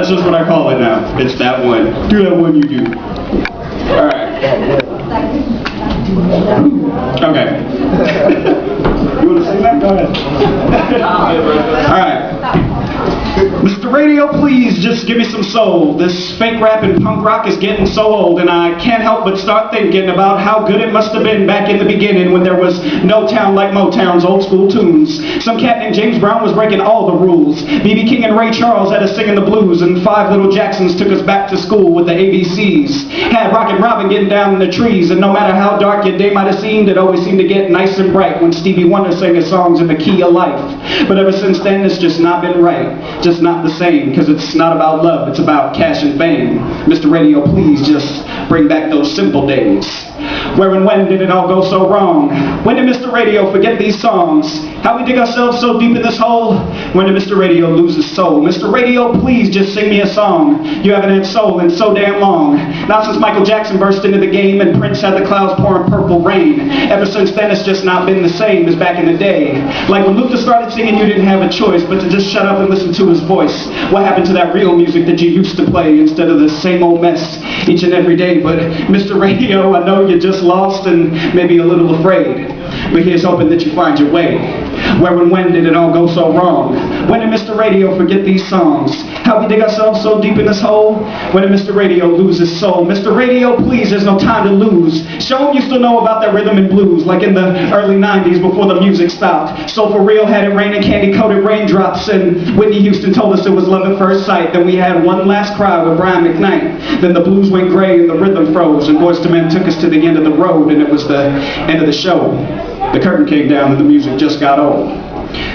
That's just what I call it now. It's that one. Do that one you do. Alright. Okay. You want to sing that? Go ahead. Alright. Mr. Radio, please just give me some soul. This fake rap and punk rock is getting so old, and I can't help but start thinking about how good it must have been back in the beginning when there was no town like Motown's old school tunes. Some cat named James Brown was breaking all the rules. B.B. King and Ray Charles had us singing the blues, and 5 Little Jacksons took us back to school with the ABCs. Had Rockin' Robin getting down in the trees, and no matter how dark your day might have seemed, it always seemed to get nice and bright when Stevie Wonder sang his songs in the key of life. But ever since then, it's just not been right. Just not the same, because it's not about love, it's about cash and fame. Mr. Radio, please just bring back those simple days. Where and when did it all go so wrong? When did Mr. Radio forget these songs? How we dig ourselves so deep in this hole? When did Mr. Radio lose his soul? Mr. Radio, please just sing me a song. You haven't had soul in so damn long. Not since Michael Jackson burst into the game and Prince had the clouds pouring purple rain. Ever since then, it's just not been the same as back in the day. Like when Luther started singing, you didn't have a choice but to just shut up and listen to his voice. What happened to that real music that you used to play instead of the same old mess each and every day? But Mr. Radio, I know you're just lost and maybe a little afraid, but here's hoping that you find your way. Where and when did it all go so wrong? When did Mr. Radio forget these songs? How we dig ourselves so deep in this hole? When did Mr. Radio lose his soul? Mr. Radio, please, there's no time to lose. Show him you still know about that rhythm and blues, like in the early 90s before the music stopped. So for real had it raining candy-coated raindrops, and Whitney Houston told us it was love at first sight. Then we had one last cry with Brian McKnight. Then the blues went gray and the rhythm froze, and Boyz II Men took us to the end of the road, and it was the end of the show. The curtain came down and the music just got old.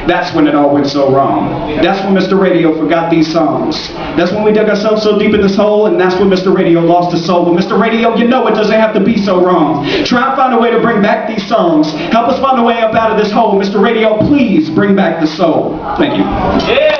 That's when it all went so wrong. That's when Mr. Radio forgot these songs. That's when we dug ourselves so deep in this hole, and that's when Mr. Radio lost his soul. But Mr. Radio, you know it doesn't have to be so wrong. Try and find a way to bring back these songs. Help us find a way up out of this hole. Mr. Radio, please bring back the soul. Thank you. Yeah.